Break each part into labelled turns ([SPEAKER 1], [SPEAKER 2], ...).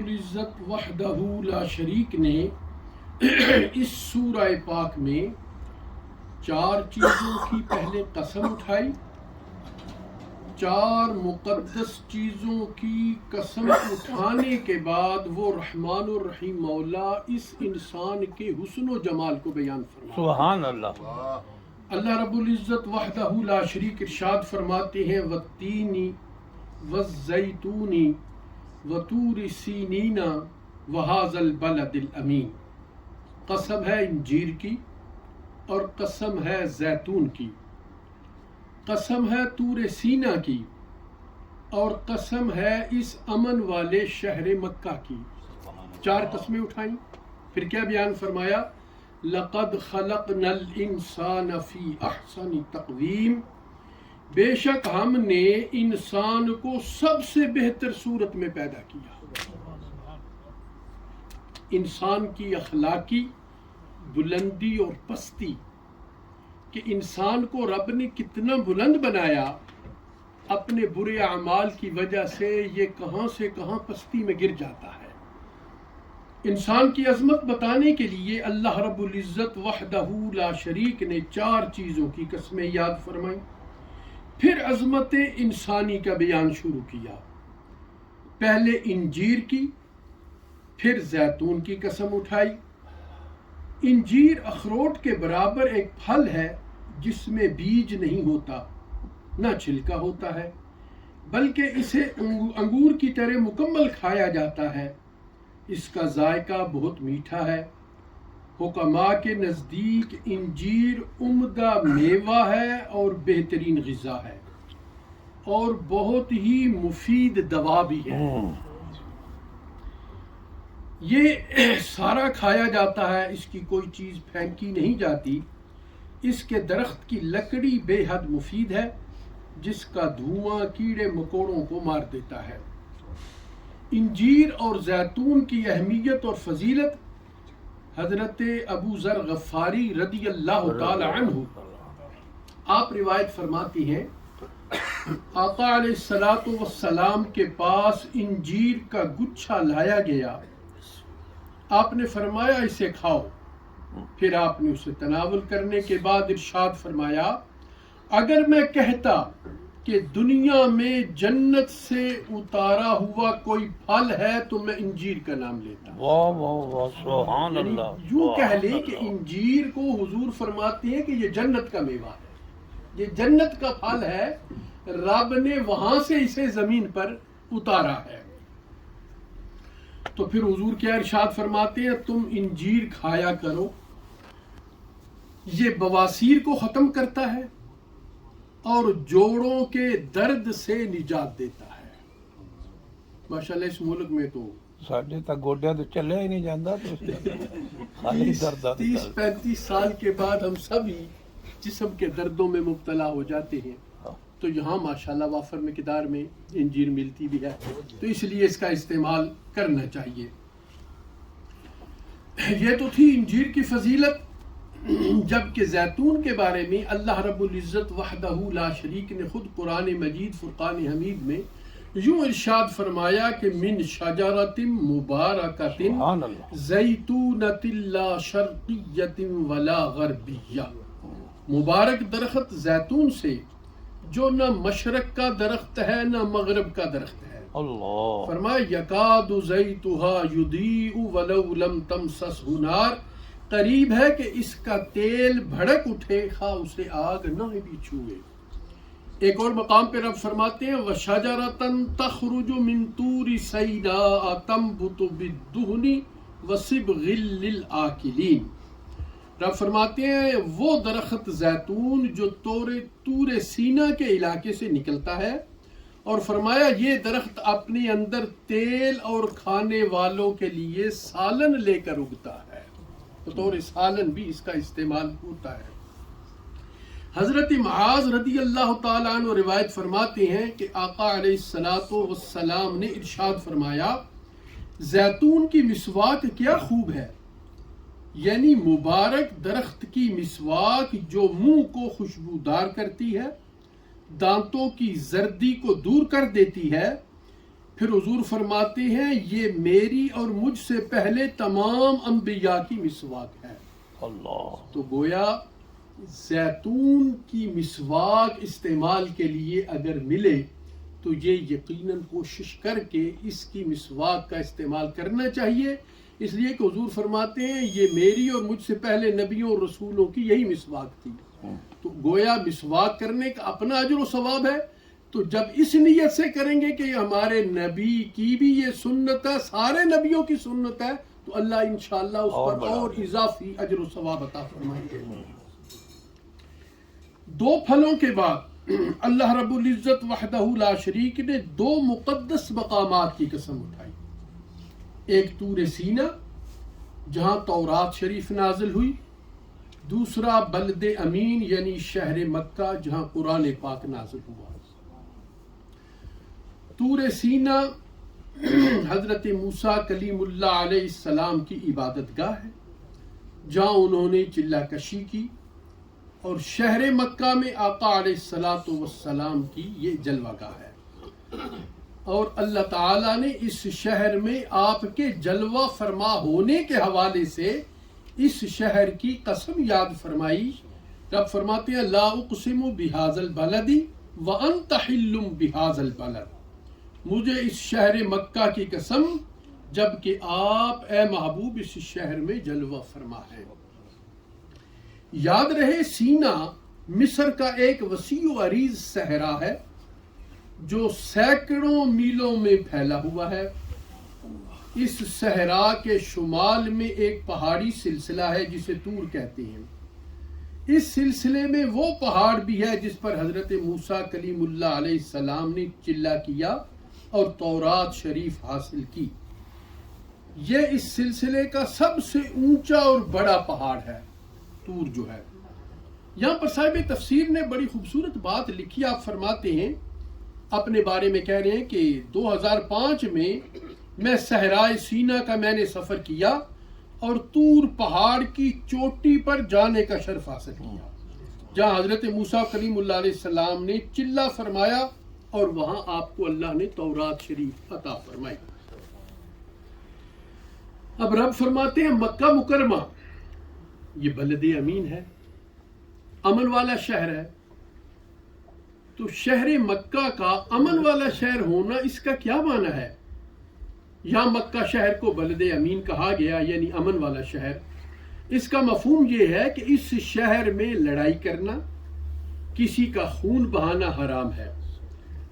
[SPEAKER 1] العزت وحدہ لا شریک نے اس سورہ پاک میں 4 چیزوں کی پہلے قسم اٹھائی، 4 مقدس چیزوں کی قسم اٹھانے کے بعد وہ رحمان الرحیم مولا اس انسان کے حسن و جمال کو بیان فرمایا۔
[SPEAKER 2] سبحان اللہ۔
[SPEAKER 1] اللہ رب العزت وحدہ لا شریک ارشاد فرماتے ہیں والتین والزیتون وطور سینین وہذا البلد الامین، قسم ہے انجیر کی اور قسم ہے زیتون کی، قسم ہے طور سینا کی اور قسم ہے اس امن والے شہر مکہ کی۔ 4 قسمیں اٹھائیں، پھر کیا بیان فرمایا؟ لقد خلقنا الانسان فی احسن تقویم، بے شک ہم نے انسان کو سب سے بہتر صورت میں پیدا کیا۔ انسان کی اخلاقی بلندی اور پستی کہ انسان کو رب نے کتنا بلند بنایا، اپنے برے اعمال کی وجہ سے یہ کہاں سے کہاں پستی میں گر جاتا ہے۔ انسان کی عظمت بتانے کے لیے اللہ رب العزت وحدہ لا شریک نے 4 چیزوں کی قسمیں یاد فرمائیں، پھر عظمت انسانی کا بیان شروع کیا۔ پہلے انجیر کی، پھر زیتون کی قسم اٹھائی۔ انجیر اخروٹ کے برابر ایک پھل ہے جس میں بیج نہیں ہوتا، نہ چھلکا ہوتا ہے، بلکہ اسے انگور کی طرح مکمل کھایا جاتا ہے۔ اس کا ذائقہ بہت میٹھا ہے۔ حکماء کے نزدیک انجیر عمدہ میوہ ہے اور بہترین غذا ہے اور بہت ہی مفید دوا بھی ہے۔ یہ سارا کھایا جاتا ہے، اس کی کوئی چیز پھینکی نہیں جاتی۔ اس کے درخت کی لکڑی بے حد مفید ہے جس کا دھواں کیڑے مکوڑوں کو مار دیتا ہے۔ انجیر اور زیتون کی اہمیت اور فضیلت حضرت ابو ذر غفاری رضی اللہ تعالی عنہ آپ روایت فرماتی ہیں، آقا علیہ الصلوۃ والسلام کے پاس انجیر کا گچھا لایا گیا، آپ نے فرمایا اسے کھاؤ، پھر آپ نے اسے تناول کرنے کے بعد ارشاد فرمایا اگر میں کہتا کہ دنیا میں جنت سے اتارا ہوا کوئی پھل ہے تو میں انجیر کا نام لیتا۔
[SPEAKER 2] واہ واہ واہ، سبحان اللہ۔
[SPEAKER 1] یوں کہہ لیں کہ انجیر کو حضور فرماتے ہیں کہ یہ جنت کا میوہ ہے، یہ جنت کا پھل ہے، رب نے وہاں سے اسے زمین پر اتارا ہے۔ تو پھر حضور کیا ارشاد فرماتے ہیں، تم انجیر کھایا کرو، یہ بواسیر کو ختم کرتا ہے اور جوڑوں کے درد سے نجات دیتا ہے۔ ماشاءاللہ اس ملک میں تو
[SPEAKER 2] ساڈے تا گوڈیاں تو چلیا ہی نہیں جاندا، خالی درد
[SPEAKER 1] 30-35 سال کے بعد ہم سبھی جسم کے دردوں میں مبتلا ہو جاتے ہیں، تو یہاں ماشاءاللہ وافر مقدار میں انجیر ملتی بھی ہے، تو اس لیے اس کا استعمال کرنا چاہیے۔ یہ تو تھی انجیر کی فضیلت۔ جبکہ زیتون کے بارے میں اللہ رب العزت وحدہ لا شریک نے خود قرآن مجید فرقان حمید میں یوں ارشاد فرمایا کہ من شجرۃ مبارکۃ زیتونۃ لا شرقیۃ ولا غربیہ، مبارک درخت زیتون سے جو نہ مشرق کا درخت ہے نہ مغرب کا درخت ہے۔
[SPEAKER 2] اللہ
[SPEAKER 1] فرمایا یکاد زیتھا یضیء ولو لم تمسسہ نار، قریب ہے کہ اس کا تیل بھڑک اٹھے خواہ اسے آگ نہ بھی چھوئے۔ ایک اور مقام پہ رب فرماتے ہیں وَشَجَرَةً تَخْرُجُ مِن طُورِ سَيْنَاءَ تَنبُتُ بِالدُّهْنِ وَصِبْغٍ لِلْآكِلِينَ، رب فرماتے ہیں وہ درخت زیتون جو طور سینا کے علاقے سے نکلتا ہے، اور فرمایا یہ درخت اپنے اندر تیل اور کھانے والوں کے لیے سالن لے کر اگتا ہے، بطور سالن بھی اس کا استعمال ہوتا ہے۔ حضرت معاذ رضی اللہ تعالیٰ عنہ روایت فرماتے ہیں کہ آقا علیہ الصلوۃ والسلام نے ارشاد فرمایا زیتون کی مسواک کیا خوب ہے، یعنی مبارک درخت کی مسواک جو منہ کو خوشبودار کرتی ہے، دانتوں کی زردی کو دور کر دیتی ہے، پھر حضور فرماتے ہیں یہ میری اور مجھ سے پہلے تمام انبیاء کی مسواک ہے.
[SPEAKER 2] اللہ.
[SPEAKER 1] تو گویا زیتون کی مسواک استعمال کے لیے اگر ملے تو یہ یقیناً کوشش کر کے اس کی مسواک کا استعمال کرنا چاہیے، اس لیے کہ حضور فرماتے ہیں یہ میری اور مجھ سے پہلے نبیوں اور رسولوں کی یہی مسواک تھی. تو گویا مسواک کرنے کا اپنا اجر و ثواب ہے. تو جب اس نیت سے کریں گے کہ یہ ہمارے نبی کی بھی یہ سنت ہے، سارے نبیوں کی سنت ہے، تو اللہ انشاءاللہ اس پر اور اضافی اجر و ثواب عطا فرمائیں گے. 2 پھلوں کے بعد اللہ رب العزت وحدہ لا شریک نے 2 مقدس مقامات کی قسم اٹھائی. ایک طور سینا جہاں تورات شریف نازل ہوئی، دوسرا بلد امین یعنی شہر مکہ جہاں قرآن پاک نازل ہوا. طور سینا حضرت موسیٰ کلیم اللہ علیہ السلام کی عبادت گاہ ہے جہاں انہوں نے چلہ کشی کی، اور شہر مکہ میں آقا علیہ السلام کی یہ جلوہ گاہ ہے. اور اللہ تعالیٰ نے اس شہر میں آپ کے جلوہ فرما ہونے کے حوالے سے اس شہر کی قسم یاد فرمائی. رب فرماتے ہیں لا اقسم بہذا البلد وانت حل بہذا البلد، مجھے اس شہر مکہ کی قسم جبکہ آپ اے محبوب اس شہر میں جلوہ فرما ہے. یاد رہے سینا مصر کا ایک وسیع و عریض صحرا ہے جو سینکڑوں میلوں میں پھیلا ہوا ہے. اس صحرا کے شمال میں ایک پہاڑی سلسلہ ہے جسے طور کہتے ہیں. اس سلسلے میں وہ پہاڑ بھی ہے جس پر حضرت موسیٰ کلیم اللہ علیہ السلام نے چلہ کیا اور تورات شریف حاصل کی. یہ اس سلسلے کا سب سے اونچا اور بڑا پہاڑ ہے طور جو ہے. یہاں پر صاحب تفسیر نے بڑی خوبصورت بات لکھی. آپ فرماتے ہیں اپنے بارے میں کہہ رہے ہیں کہ 2005 میں صحرائے سینا کا میں نے سفر کیا اور طور پہاڑ کی چوٹی پر جانے کا شرف حاصل کیا جہاں حضرت موسیٰ کلیم اللہ علیہ السلام نے چلہ فرمایا اور وہاں آپ کو اللہ نے تورات شریف عطا فرمائی. اب رب فرماتے ہیں مکہ مکرمہ یہ بلد امین ہے، امن والا شہر ہے. تو شہر مکہ کا امن والا شہر ہونا اس کا کیا معنی ہے؟ یہاں مکہ شہر کو بلد امین کہا گیا یعنی امن والا شہر. اس کا مفہوم یہ ہے کہ اس شہر میں لڑائی کرنا، کسی کا خون بہانا حرام ہے،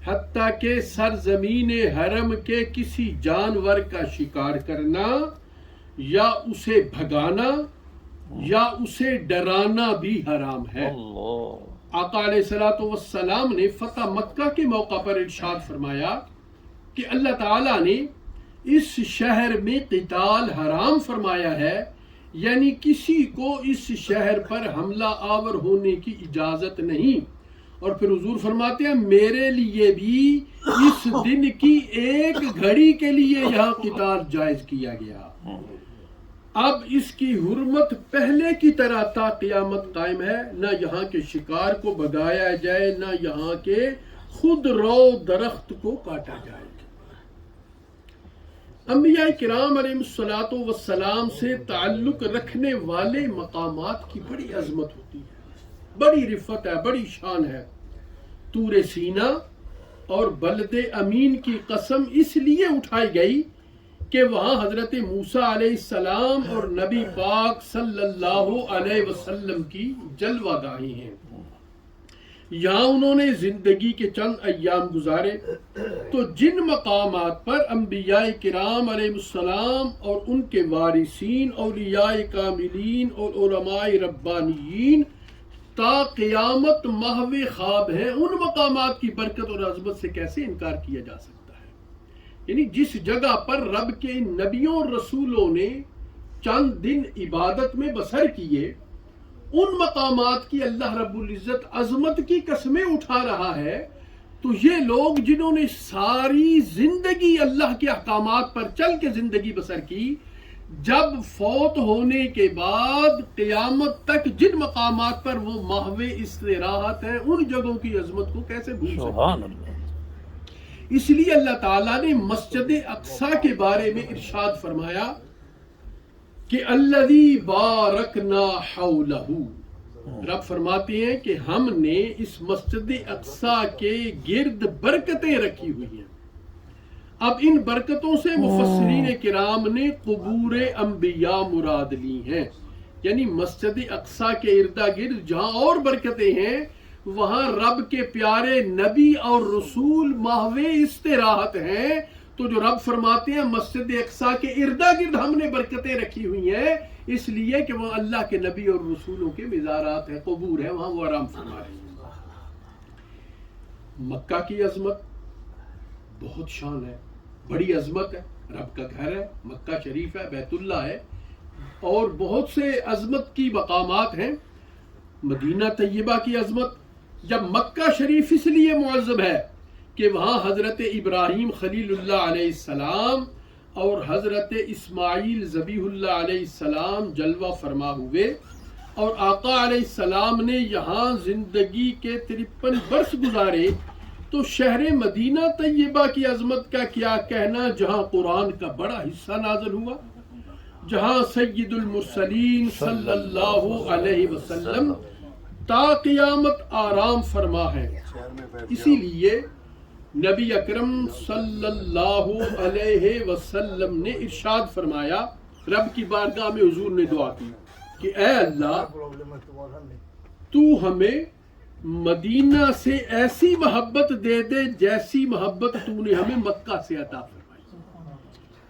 [SPEAKER 1] حتیٰ کہ سرزمین حرم کے کسی جانور کا شکار کرنا یا اسے بھگانا یا اسے ڈرانا بھی حرام ہے. آقا علیہ السلام نے فتح مکہ کے موقع پر ارشاد فرمایا کہ اللہ تعالیٰ نے اس شہر میں قتال حرام فرمایا ہے، یعنی کسی کو اس شہر پر حملہ آور ہونے کی اجازت نہیں. اور پھر حضور فرماتے ہیں میرے لیے بھی اس دن کی ایک گھڑی کے لیے یہاں قتال جائز کیا گیا. اب اس کی حرمت پہلے کی طرح تا قیامت قائم ہے، نہ یہاں کے شکار کو بھگایا جائے نہ یہاں کے خود رو درخت کو کاٹا جائے. انبیاء کرام علیہ السلام سے تعلق رکھنے والے مقامات کی بڑی عظمت ہوتی ہے، بڑی رفت ہے، بڑی شان ہے. طور سینا اور بلد امین کی قسم اس لیے اٹھائی گئی کہ وہاں حضرت موسیٰ علیہ السلام اور نبی پاک صلی اللہ علیہ وسلم کی جلوہ گاہیں ہیں. یہاں انہوں نے زندگی کے چند ایام گزارے. تو جن مقامات پر انبیاء کرام علیہ السلام اور ان کے وارثین اولیاء کاملین اور علماء ربانیین تا قیامت محو خواب ہیں، ان مقامات کی برکت اور عظمت سے کیسے انکار کیا جا سکتا ہے؟ یعنی جس جگہ پر رب کے نبیوں اور رسولوں نے چند دن عبادت میں بسر کیے، ان مقامات کی اللہ رب العزت عظمت کی قسمیں اٹھا رہا ہے. تو یہ لوگ جنہوں نے ساری زندگی اللہ کے احکامات پر چل کے زندگی بسر کی، جب فوت ہونے کے بعد قیامت تک جن مقامات پر وہ محو استراحت ہیں، ان جگہوں کی عظمت کو کیسے بھول سکتے ہیں؟ اس لیے اللہ تعالیٰ نے مسجد اقصی کے بارے میں ارشاد فرمایا کہ الذی بارکنا حولہ، رب فرماتے ہیں کہ ہم نے اس مسجد اقصی کے گرد برکتیں رکھی ہوئی ہیں۔ اب ان برکتوں سے مفسرین کرام نے قبور انبیاء مراد لی ہیں، یعنی مسجد اقصی کے ارد گرد جہاں اور برکتیں ہیں وہاں رب کے پیارے نبی اور رسول محو استراحت ہیں۔ تو جو رب فرماتے ہیں مسجد اقصی کے ارد گرد ہم نے برکتیں رکھی ہوئی ہیں، اس لیے کہ وہ اللہ کے نبی اور رسولوں کے مزارات ہیں، قبور ہیں، وہاں وہ آرام فرما رہے ہیں۔ مکہ کی عظمت بہت شان ہے، بڑی عظمت ہے، رب کا گھر ہے، مکہ شریف ہے، بیت اللہ ہے، اور بہت سے عظمت کی مقامات ہیں۔ مدینہ طیبہ کی عظمت، جب مکہ شریف اس لیے معظم ہے کہ وہاں حضرت ابراہیم خلیل اللہ علیہ السلام اور حضرت اسماعیل ذبیح اللہ علیہ السلام جلوہ فرما ہوئے، اور آقا علیہ السلام نے یہاں زندگی کے 53 برس گزارے۔ تو شہر مدینہ طیبہ کی عظمت کا کیا کہنا، جہاں قرآن کا بڑا حصہ نازل ہوا، جہاں سید المرسلین صلی اللہ علیہ وسلم تا قیامت آرام فرما ہے۔ اسی لیے نبی اکرم صلی اللہ علیہ وسلم نے ارشاد فرمایا، رب کی بارگاہ میں حضور نے دعا کی کہ اے اللہ، تو ہمیں مدینہ سے ایسی محبت دے دے جیسی محبت تو نے ہمیں مکہ سے عطا فرمائی۔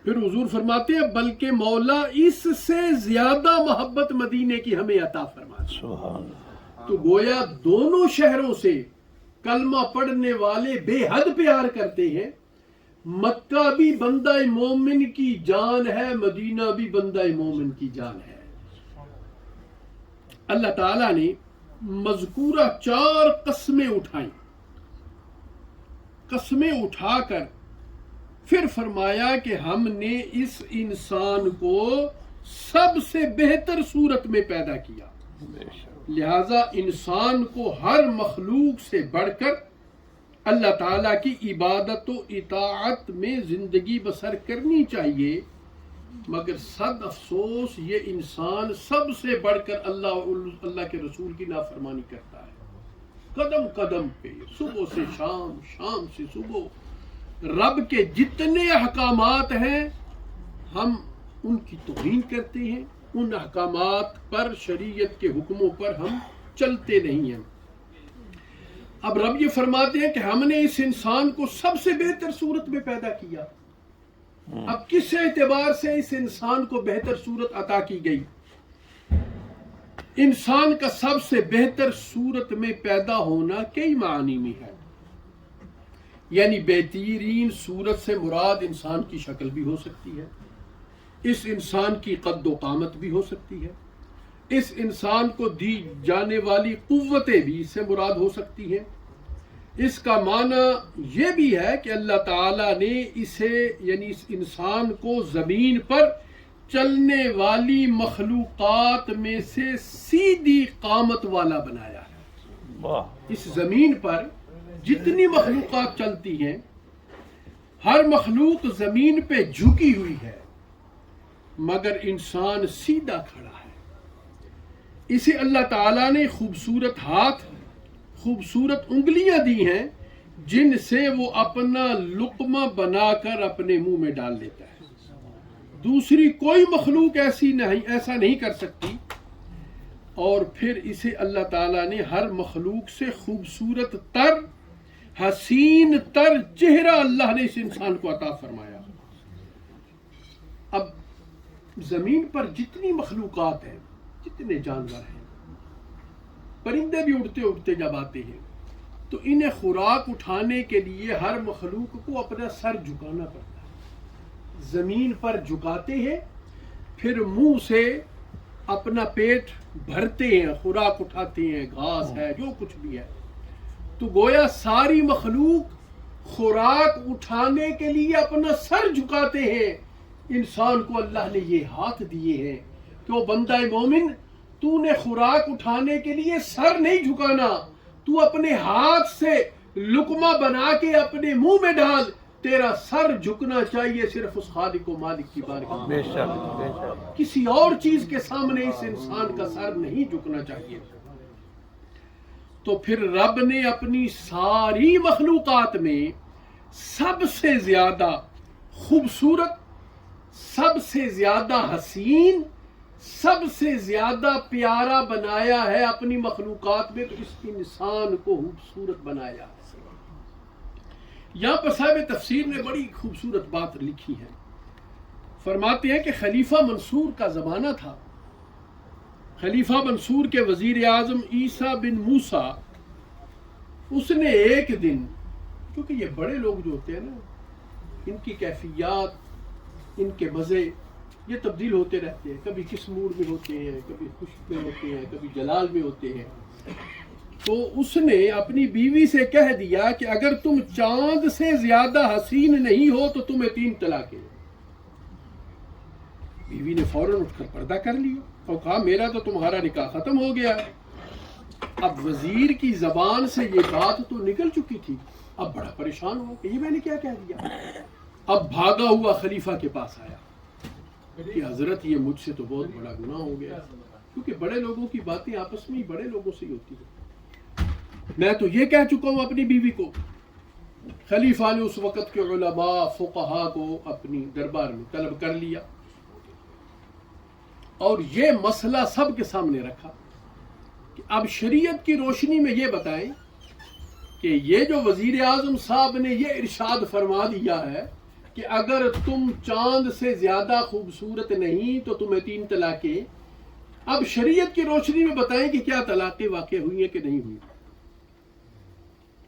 [SPEAKER 1] پھر حضور فرماتے ہیں بلکہ مولا اس سے زیادہ محبت مدینے کی ہمیں عطا فرما دے۔ تو گویا دونوں شہروں سے کلمہ پڑھنے والے بے حد پیار کرتے ہیں۔ مکہ بھی بندہ مومن کی جان ہے، مدینہ بھی بندہ مومن کی جان ہے۔ اللہ تعالیٰ نے مذکورہ 4 قسمیں اٹھائیں، قسمیں اٹھا کر پھر فرمایا کہ ہم نے اس انسان کو سب سے بہتر صورت میں پیدا کیا، لہذا انسان کو ہر مخلوق سے بڑھ کر اللہ تعالیٰ کی عبادت و اطاعت میں زندگی بسر کرنی چاہیے، مگر صد افسوس یہ انسان سب سے بڑھ کر اللہ کے رسول کی نافرمانی کرتا ہے۔ قدم قدم پہ، صبح سے شام، شام سے صبح، رب کے جتنے احکامات ہیں ہم ان کی توہین کرتے ہیں، ان احکامات پر، شریعت کے حکموں پر ہم چلتے نہیں ہیں۔ اب رب یہ فرماتے ہیں کہ ہم نے اس انسان کو سب سے بہتر صورت میں پیدا کیا۔ اب کس اعتبار سے اس انسان کو بہتر صورت عطا کی گئی؟ انسان کا سب سے بہتر صورت میں پیدا ہونا کئی معنی میں ہے، یعنی بہترین صورت سے مراد انسان کی شکل بھی ہو سکتی ہے، اس انسان کی قد و قامت بھی ہو سکتی ہے، اس انسان کو دی جانے والی قوتیں بھی اس سے مراد ہو سکتی ہیں۔ اس کا معنی یہ بھی ہے کہ اللہ تعالیٰ نے اسے، یعنی اس انسان کو زمین پر چلنے والی مخلوقات میں سے سیدھی قامت والا بنایا ہے۔ اس زمین پر جتنی مخلوقات چلتی ہیں، ہر مخلوق زمین پہ جھکی ہوئی ہے، مگر انسان سیدھا کھڑا ہے۔ اسے اللہ تعالیٰ نے خوبصورت ہاتھ، خوبصورت انگلیاں دی ہیں جن سے وہ اپنا لقمہ بنا کر اپنے منہ میں ڈال لیتا ہے۔ دوسری کوئی مخلوق ایسا نہیں کر سکتی۔ اور پھر اسے اللہ تعالیٰ نے ہر مخلوق سے خوبصورت تر، حسین تر چہرہ اللہ نے اس انسان کو عطا فرمایا۔ اب زمین پر جتنی مخلوقات ہیں، جتنے جانور ہیں، پرندے بھی اڑتے اڑتے جب آتے ہیں تو انہیں خوراک اٹھانے کے لیے ہر مخلوق کو اپنا سر جھکانا پڑتا ہے۔ زمین پر جھکاتے ہیں، پھر منہ سے اپنا پیٹ بھرتے ہیں، خوراک اٹھاتے ہیں، گھاس ہے، جو کچھ بھی ہے۔ تو گویا ساری مخلوق خوراک اٹھانے کے لیے اپنا سر جھکاتے ہیں۔ انسان کو اللہ نے یہ ہاتھ دیے ہیں کہ وہ بندہ مومن، تو نے خوراک اٹھانے کے لیے سر نہیں جھکانا، تو اپنے ہاتھ سے لقمہ بنا کے اپنے منہ میں ڈال، تیرا سر جھکنا چاہیے صرف اس خالق و مالک کی بارگاہ میں،
[SPEAKER 2] بے شک بے شک.
[SPEAKER 1] کسی اور چیز کے سامنے اس انسان کا سر نہیں جھکنا چاہیے. تو پھر رب نے اپنی ساری مخلوقات میں سب سے زیادہ خوبصورت، سب سے زیادہ حسین، سب سے زیادہ پیارا بنایا ہے اپنی مخلوقات میں، تو اس انسان کو خوبصورت بنایا. یہاں پر صاحب تفسیر نے بڑی خوبصورت بات لکھی ہے. فرماتے ہیں کہ خلیفہ منصور کا زمانہ تھا. خلیفہ منصور کے وزیر اعظم عیسیٰ بن موسیٰ، اس نے ایک دن، کیونکہ یہ بڑے لوگ جو ہوتے ہیں نا، ان کی کیفیات، ان کے مزے یہ تبدیل ہوتے رہتے ہیں. کبھی کس موڈ میں ہوتے ہیں، کبھی خوش میں ہوتے ہیں، کبھی جلال میں ہوتے ہیں. تو اس نے اپنی بیوی سے کہہ دیا کہ اگر تم چاند سے زیادہ حسین نہیں ہو تو تمہیں 3 طلاقیں. بیوی نے فوراً اٹھ کر پردہ کر لیا اور کہا میرا تو تمہارا نکاح ختم ہو گیا. اب وزیر کی زبان سے یہ بات تو نکل چکی تھی، اب بڑا پریشان ہو کہ یہ میں نے کیا کہہ دیا. اب بھاگا ہوا خلیفہ کے پاس آیا کہ حضرت یہ مجھ سے تو بہت بڑا گناہ ہو گیا، کیونکہ بڑے لوگوں کی باتیں آپس میں ہی بڑے لوگوں سے ہی ہوتی ہیں. میں تو یہ کہہ چکا ہوں اپنی بیوی کو. خلیفہ نے اس وقت کے علماء فقہا کو اپنی دربار میں طلب کر لیا اور یہ مسئلہ سب کے سامنے رکھا کہ اب شریعت کی روشنی میں یہ بتائیں کہ یہ جو وزیر اعظم صاحب نے یہ ارشاد فرما دیا ہے کہ اگر تم چاند سے زیادہ خوبصورت نہیں تو تمہیں 3 طلاقیں، اب شریعت کی روشنی میں بتائیں کہ کیا طلاقیں واقع ہوئی ہیں کہ نہیں ہوئی.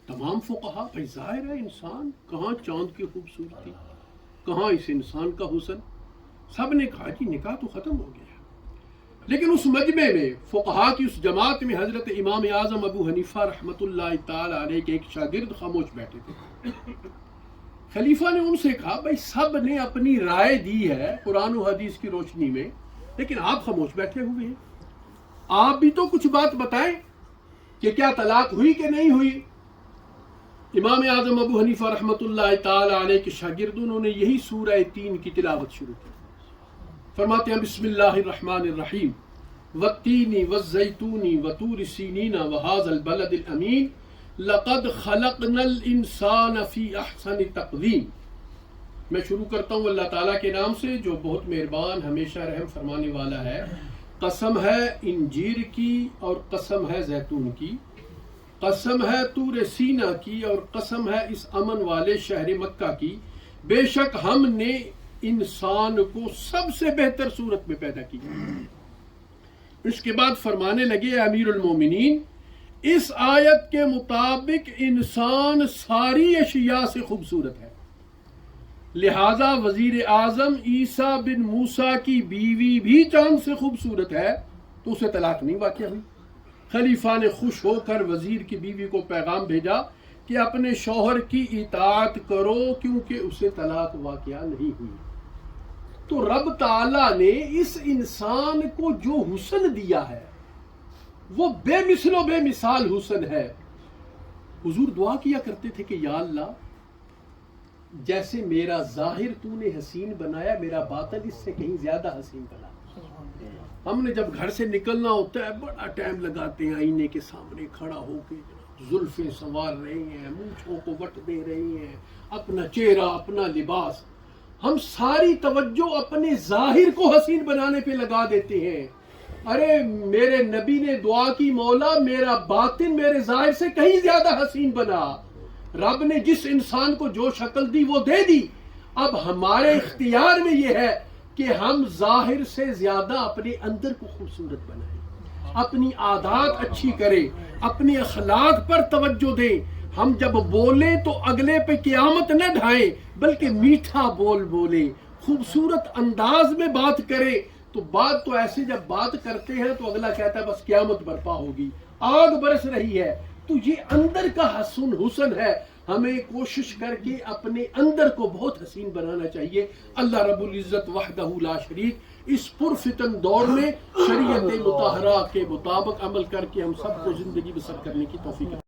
[SPEAKER 1] تمام فقہا، بھائی ظاہر ہے انسان کہاں چاند کی خوبصورتی، کہاں اس انسان کا حسن، سب نے کہا کہ نکاح تو ختم ہو گیا. لیکن اس مجمع میں فقہا کی اس جماعت میں حضرت امام اعظم ابو حنیفہ رحمۃ اللہ تعالی علیہ کے ایک شاگرد خاموش بیٹھے تھے. خلیفہ نے ان سے کہا بھائی سب نے اپنی رائے دی ہے قرآن و حدیث کی روشنی میں، لیکن آپ خاموش بیٹھے ہوئے ہیں، آپ بھی تو کچھ بات بتائیں کہ کیا طلاق ہوئی کہ نہیں ہوئی. امام اعظم ابو حنیفہ رحمۃ اللہ تعالی علیہ کے شاگردوں نے یہی سورہ 3 کی تلاوت شروع کی. فرماتے ہیں بسم اللہ الرحمن الرحیم والتین والزیتون وطور سینین وہذا البلد الامین لقد خلقنا الانسان فی احسن تقویم. میں شروع کرتا ہوں اللہ تعالیٰ کے نام سے جو بہت مہربان ہمیشہ رحم فرمانے والا ہے. قسم ہے انجیر کی اور قسم ہے زیتون کی، قسم ہے طور سینا کی اور قسم ہے اس امن والے شہر مکہ کی، بے شک ہم نے انسان کو سب سے بہتر صورت میں پیدا کیا. اس کے بعد فرمانے لگے امیر المومنین، اس آیت کے مطابق انسان ساری اشیاء سے خوبصورت ہے، لہذا وزیر اعظم عیسیٰ بن موسیٰ کی بیوی بھی چاند سے خوبصورت ہے تو اسے طلاق نہیں واقع ہوئی. خلیفہ نے خوش ہو کر وزیر کی بیوی کو پیغام بھیجا کہ اپنے شوہر کی اطاعت کرو کیونکہ اسے طلاق واقعہ نہیں ہوئی. تو رب تعالیٰ نے اس انسان کو جو حسن دیا ہے وہ بے مثل و بے مثال حسن ہے. حضور دعا کیا کرتے تھے کہ یا اللہ جیسے میرا ظاہر تو نے حسین بنایا، میرا باطن اس سے کہیں زیادہ حسین بنا. ہم نے جب گھر سے نکلنا ہوتا ہے بڑا ٹائم لگاتے ہیں آئینے کے سامنے کھڑا ہو کے، زلفیں سنوار رہی ہیں، مونچھوں کو وٹ دے رہی ہیں، اپنا چہرہ اپنا لباس، ہم ساری توجہ اپنے ظاہر کو حسین بنانے پہ لگا دیتے ہیں. ارے میرے نبی نے دعا کی مولا میرا باطن میرے ظاہر سے کہیں زیادہ حسین بنا. رب نے جس انسان کو جو شکل دی وہ دے دی، اب ہمارے اختیار میں یہ ہے کہ ہم ظاہر سے زیادہ اپنے اندر کو خوبصورت بنائیں، اپنی عادات اچھی کریں، اپنے اخلاق پر توجہ دیں. ہم جب بولیں تو اگلے پہ قیامت نہ ڈھائیں بلکہ میٹھا بول بولیں، خوبصورت انداز میں بات کریں. تو بات تو ایسے جب بات کرتے ہیں تو اگلا کہتا ہے بس قیامت برپا ہوگی، آگ برس رہی ہے. تو یہ اندر کا حسن ہے. ہمیں کوشش کر کے اپنے اندر کو بہت حسین بنانا چاہیے. اللہ رب العزت وحدہ لا شریک اس پرفتن دور میں شریعت مطہرہ کے مطابق عمل کر کے ہم سب کو زندگی بسر کرنے کی توفیق